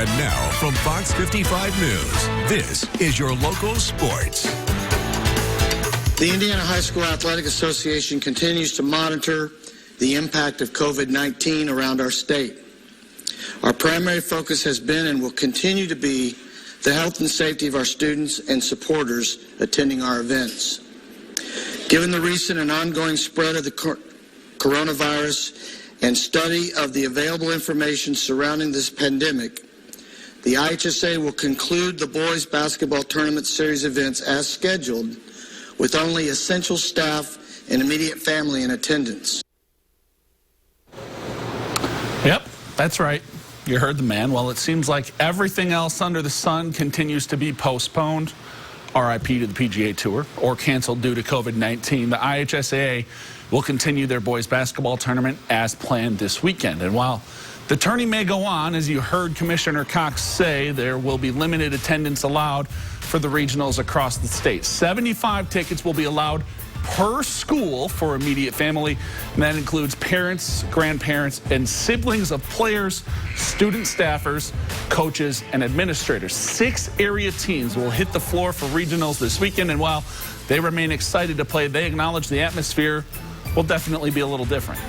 And now from Fox 55 News, this is your local sports. The Indiana High School Athletic Association continues to monitor the impact of COVID-19 around our state. Our primary focus has been and will continue to be the health and safety of our students and supporters attending our events. Given the recent and ongoing spread of the coronavirus and study of the available information surrounding this pandemic, the IHSA will conclude the boys basketball tournament series events as scheduled, with only essential staff and immediate family in attendance. Yep, that's right. You heard the man. Well, it seems like everything else under the sun continues to be postponed, RIP to the PGA Tour, or canceled due to COVID-19. The IHSAA will continue their boys basketball tournament as planned this weekend. And while the tourney may go on, as you heard Commissioner Cox say, there will be limited attendance allowed for the regionals across the state. 75 tickets will be allowed per school for immediate family, and that includes parents, grandparents, and siblings of players, student staffers, coaches, and administrators. 6 area teams will hit the floor for regionals this weekend, and while they remain excited to play, they acknowledge the atmosphere will definitely be a little different.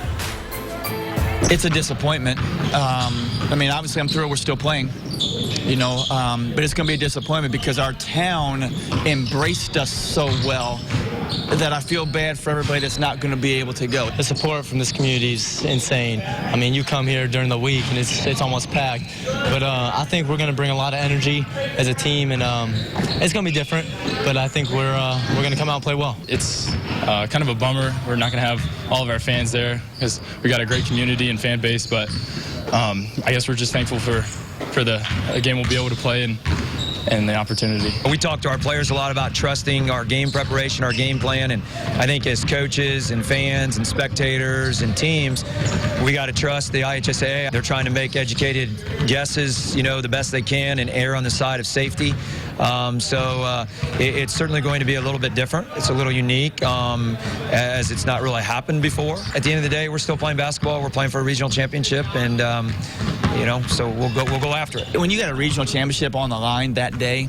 It's a disappointment. I mean, obviously, I'm thrilled we're still playing, you know, but it's going to be a disappointment because our town embraced us so well that I feel bad for everybody that's not going to be able to go. The support from this community is insane. I mean, you come here during the week and it's almost packed. But I think we're going to bring a lot of energy as a team, and it's going to be different. But I think we're going to come out and play well. It's kind of a bummer. We're not going to have all of our fans there because we got a great community and fan base. But I guess we're just thankful for the game we'll be able to play and the opportunity. We talk to our players a lot about trusting our game preparation, our game plan, and I think as coaches and fans and spectators and teams, we got to trust the IHSAA. They're trying to make educated guesses, you know, the best they can and err on the side of safety. It's certainly going to be a little bit different. It's a little unique as it's not really happened before. At the end of the day, we're still playing basketball. We're playing for a regional championship, and you know, so we'll go after it. When you got a regional championship on the line that day,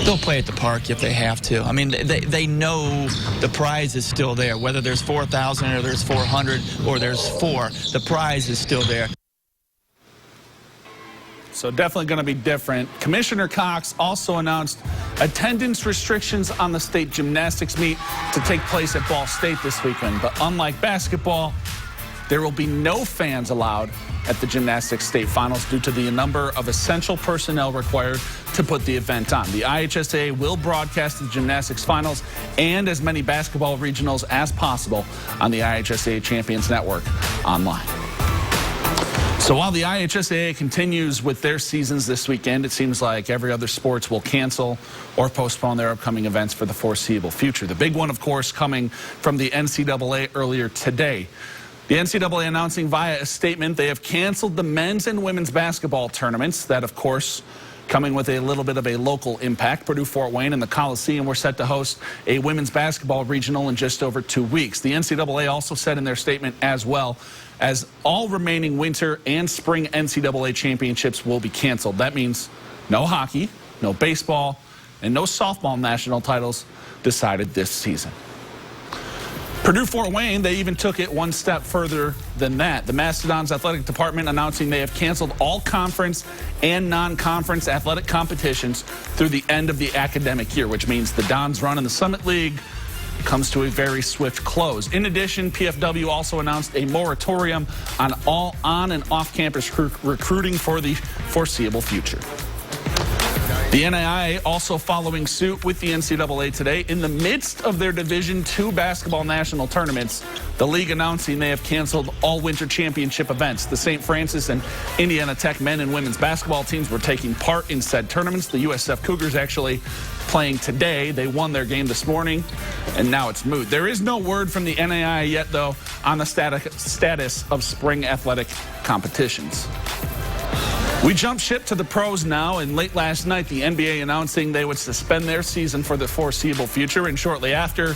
they'll play at the park if they have to. I mean, they know the prize is still there. Whether there's 4,000 or there's 400 or there's 4, the prize is still there. So definitely going to be different. Commissioner Cox also announced attendance restrictions on the state gymnastics meet to take place at Ball State this weekend. But unlike basketball, there will be no fans allowed at the gymnastics state finals due to the number of essential personnel required to put the event on. The IHSAA will broadcast the gymnastics finals and as many basketball regionals as possible on the IHSAA Champions Network online. So while the IHSAA continues with their seasons this weekend, it seems like every other sports will cancel or postpone their upcoming events for the foreseeable future. The big one, of course, coming from the NCAA earlier today. The NCAA announcing via a statement they have canceled the men's and women's basketball tournaments. That, of course, coming with a little bit of a local impact. Purdue-Fort Wayne and the Coliseum were set to host a women's basketball regional in just over 2 weeks. The NCAA also said in their statement as well as all remaining winter and spring NCAA championships will be canceled. That means no hockey, no baseball, and no softball national titles decided this season. Purdue-Fort Wayne, they even took it one step further than that. The Mastodons athletic department announcing they have canceled all conference and non-conference athletic competitions through the end of the academic year, which means the Dons run in the Summit League comes to a very swift close. In addition, PFW also announced a moratorium on all on- and off-campus recruiting for the foreseeable future. The NAIA also following suit with the NCAA today. In the midst of their Division II basketball national tournaments, the league announcing they have canceled all winter championship events. The St. Francis and Indiana Tech men and women's basketball teams were taking part in said tournaments. The USF Cougars actually playing today. They won their game this morning, and now it's moot. There is no word from the NAIA yet, though, on the status of spring athletic competitions. We jump ship to the pros now, and late last night, the NBA announcing they would suspend their season for the foreseeable future, and shortly after,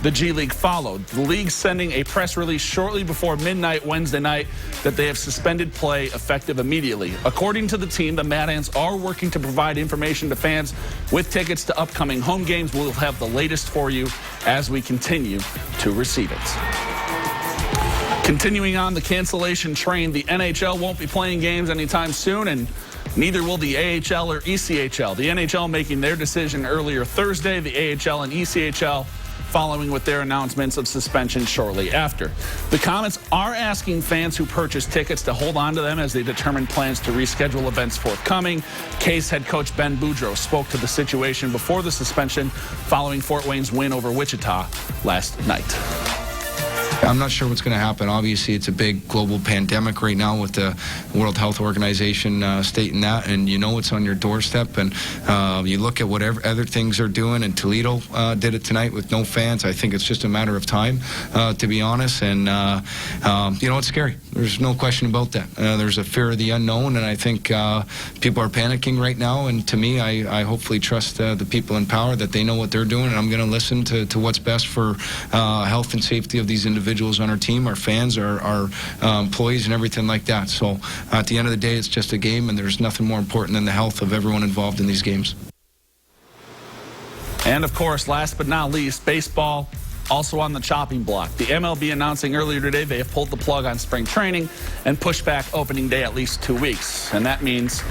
the G League followed. The league sending a press release shortly before midnight Wednesday night that they have suspended play effective immediately. According to the team, the Mad Ants are working to provide information to fans with tickets to upcoming home games. We'll have the latest for you as we continue to receive it. Continuing on the cancellation train, the NHL won't be playing games anytime soon, and neither will the AHL or ECHL. The NHL making their decision earlier Thursday, the AHL and ECHL following with their announcements of suspension shortly after. The Comets are asking fans who purchase tickets to hold on to them as they determine plans to reschedule events forthcoming. Case head coach Ben Boudreau spoke to the situation before the suspension following Fort Wayne's win over Wichita last night. I'm not sure what's going to happen. Obviously, it's a big global pandemic right now with the World Health Organization stating that, and you know it's on your doorstep. And you look at whatever other things are doing, and Toledo did it tonight with no fans. I think it's just a matter of time, to be honest. And, you know, it's scary. There's no question about that. There's a fear of the unknown, and I think people are panicking right now. And to me, I hopefully trust the people in power that they know what they're doing, and I'm going to listen to what's best for health and safety of these individuals on our team, our fans, our employees, and everything like that. So at the end of the day, it's just a game, and there's nothing more important than the health of everyone involved in these games. And of course, last but not least, baseball also on the chopping block. The MLB announcing earlier today they have pulled the plug on spring training and pushed back opening day at least 2 weeks. And that means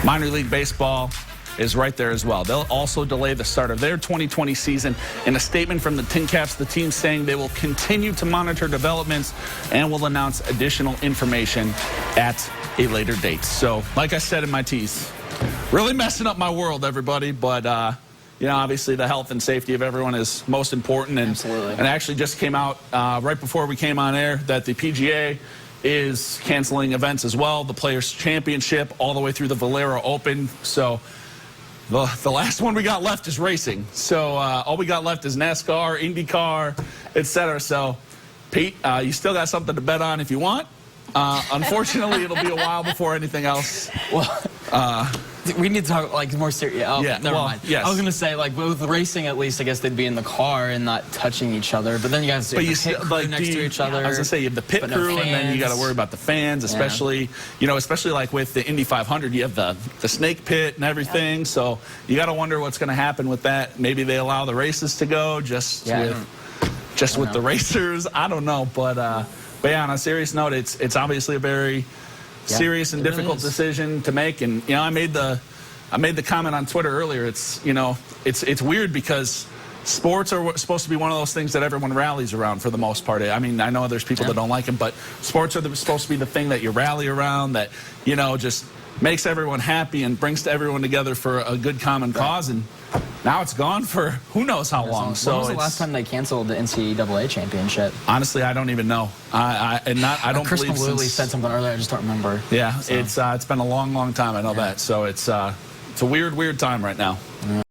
minor league baseball is right there as well. They'll also delay the start of their 2020 season. In a statement from the Tin Caps, the team saying they will continue to monitor developments and will announce additional information at a later date. So, like I said in my tease, really messing up my world, everybody, but you know, obviously the health and safety of everyone is most important. And, absolutely. And it actually just came out right before we came on air that the PGA is canceling events as well. The Players' Championship all the way through the Valero Open. So the last one we got left is racing. So all we got left is NASCAR, IndyCar, etc. So, Pete, you still got something to bet on if you want. Unfortunately, it'll be a while before anything else. Well, we need to talk like more serious. Oh, yeah, never mind. Yes. I was gonna say like with racing, at least I guess they'd be in the car and not touching each other. But then you guys have the pit crew next to each other. I was gonna say you have the pit crew, and then you got to worry about the fans, especially especially like with the Indy 500, you have the snake pit and everything. Yeah. So you got to wonder what's going to happen with that. Maybe they allow the races to go just with the racers. I don't know, but yeah, on a serious note, it's obviously a very serious and difficult decision to make. And you know, I made the comment on Twitter earlier. It's it's weird because sports are supposed to be one of those things that everyone rallies around for the most part. I mean, I know there's people that don't like them, but sports are supposed to be the thing that you rally around, that just makes everyone happy and brings everyone together for a good common cause. And now it's gone for who knows how long. So when was the last time they canceled the NCAA championship? Honestly, I don't even know. I don't Chris believe Lilly said something earlier. I just don't remember. Yeah, so. It's been a long time. I know that. So it's a weird time right now.